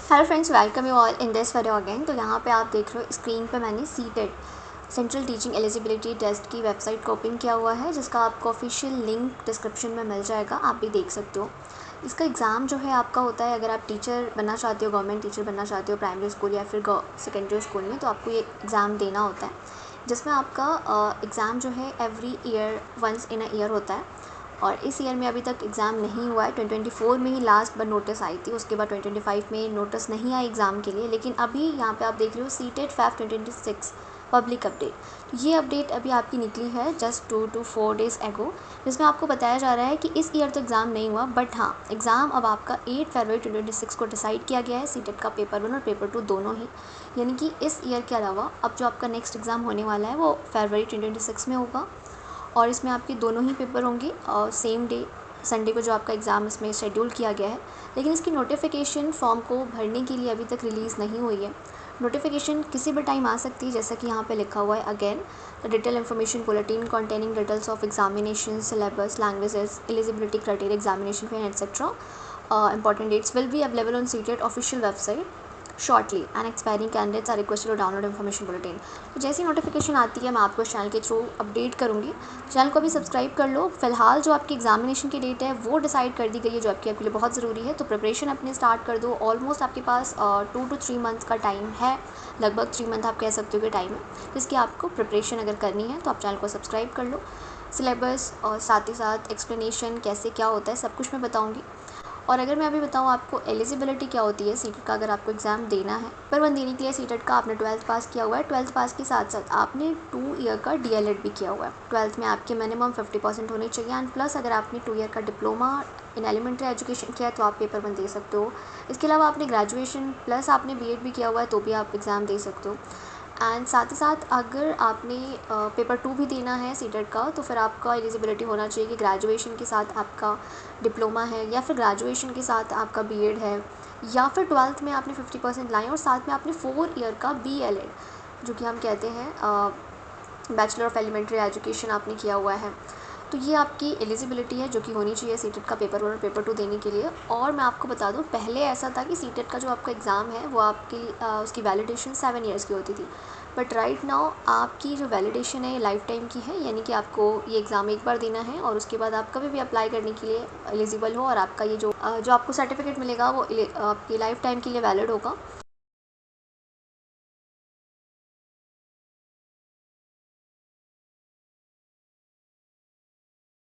Hello friends, welcome you all in this video again. तो यहाँ पे आप देख रहे हो स्क्रीन पे मैंने CTET central teaching eligibility test की वेबसाइट को ओपन किया हुआ है, जिसका आपको ऑफिशियल लिंक डिस्क्रिप्शन में मिल जाएगा, आप भी देख सकते हो। इसका एग्ज़ाम जो है आपका होता है, अगर आप टीचर बनना चाहते हो, गवर्नमेंट टीचर बनना चाहते हो प्राइमरी स्कूल या फिर सेकेंडरी स्कूल में, तो आपको ये एग्ज़ाम देना होता है, जिसमें आपका एग्ज़ाम जो है every year once in a year होता है। और इस ईयर में अभी तक एग्ज़ाम नहीं हुआ है। 2024 में ही लास्ट बार नोटिस आई थी, उसके बाद 2025 में नोटिस नहीं आई एग्ज़ाम के लिए। लेकिन अभी यहाँ पे आप देख रहे हो सीटेट फैफ 2026 पब्लिक अपडेट। ये अपडेट अभी आपकी निकली है जस्ट 2 to 4 डेज़ एगो, जिसमें आपको बताया जा रहा है कि इस ईयर तो एग्ज़ाम नहीं हुआ, बट हाँ, एग्ज़ाम अब आपका 8 फरवरी 2026 को डिसाइड किया गया है, सीटेट का पेपर 1 और पेपर 2 दोनों ही। यानी कि इस ईयर के अलावा अब जो आपका नेक्स्ट एग्ज़ाम होने वाला है वो फरवरी 2026 में होगा, और इसमें आपके दोनों ही पेपर होंगे और सेम डे संडे को जो आपका एग्ज़ाम इसमें शेड्यूल किया गया है। लेकिन इसकी नोटिफिकेशन फॉर्म को भरने के लिए अभी तक रिलीज़ नहीं हुई है। नोटिफिकेशन किसी भी टाइम आ सकती है, जैसा कि यहाँ पे लिखा हुआ है again, the detail information bulletin containing details of examination syllabus languages eligibility criteria examination fee etcetera important dates will be available on CTET official website shortly and expiring candidates are requested to download information bulletin. तो जैसी notification आती है मैं आपको इस channel के through update करूँगी। Channel को भी सब्सक्राइब कर लो। फिलहाल जो आपकी एग्जामिनेशन की डेट है वो डिसाइड कर दी गई है, जो आपके लिए बहुत ज़रूरी है। तो प्रिपरेशन अपनी स्टार्ट कर दो। ऑलमोस्ट आपके पास 2 to 3 मंथ्स का टाइम है, लगभग 3 मंथ आप कह सकते हो कि टाइम है, जिसकी आपको प्रिपरेशन अगर करनी है तो आप चैनल को सब्सक्राइब कर लो। सिलेबस और साथ ही साथ एक्सप्लेनेशन कैसे क्या होता है सब कुछ मैं बताऊँगी। और अगर मैं अभी बताऊँ आपको एलिजिबिलिटी क्या होती है सीटेट का, अगर आपको एग्ज़ाम देना है, पेपर 1 देने के लिए सीटेट का आपने 12th पास किया हुआ है। 12th पास के साथ साथ आपने 2 ईयर का डीएलएड भी किया हुआ है। 12th में आपके मिनिमम 50% होने चाहिए, एंड प्लस अगर आपने 2 ईयर का डिप्लोमा इन एलिमेंट्री एजुकेशन किया है तो आप पेपर 1 दे सकते हो। इसके अलावा आपने ग्रेजुएशन प्लस आपने बीएड भी किया हुआ है तो भी आप एग्ज़ाम दे सकते हो। एंड साथ ही साथ अगर आपने पेपर 2 भी देना है सीटेट का, तो फिर आपका एलिजिबिलिटी होना चाहिए कि ग्रेजुएशन के साथ आपका डिप्लोमा है, या फिर ग्रेजुएशन के साथ आपका बीएड है, या फिर 12th में आपने 50% लाए और साथ में आपने 4 ईयर का बीएलएड, जो कि हम कहते हैं बैचलर ऑफ एलिमेंट्री एजुकेशन, आपने किया हुआ है। तो ये आपकी एलिजिबिलिटी है जो कि होनी चाहिए सीटेट का पेपर 1 और पेपर 2 देने के लिए। और मैं आपको बता दूं, पहले ऐसा था कि सीटेट का जो आपका एग्ज़ाम है वो आपकी उसकी वैलिडेशन 7 ईयर्स की होती थी, बट राइट नाउ आपकी जो वैलिडेशन है ये लाइफ टाइम की है। यानी कि आपको ये एग्ज़ाम एक बार देना है और उसके बाद आप कभी भी अप्लाई करने के लिए एलिजिबल हो, और आपका ये जो आपको सर्टिफिकेट मिलेगा वो आपकी लाइफ टाइम के लिए वैलिड होगा।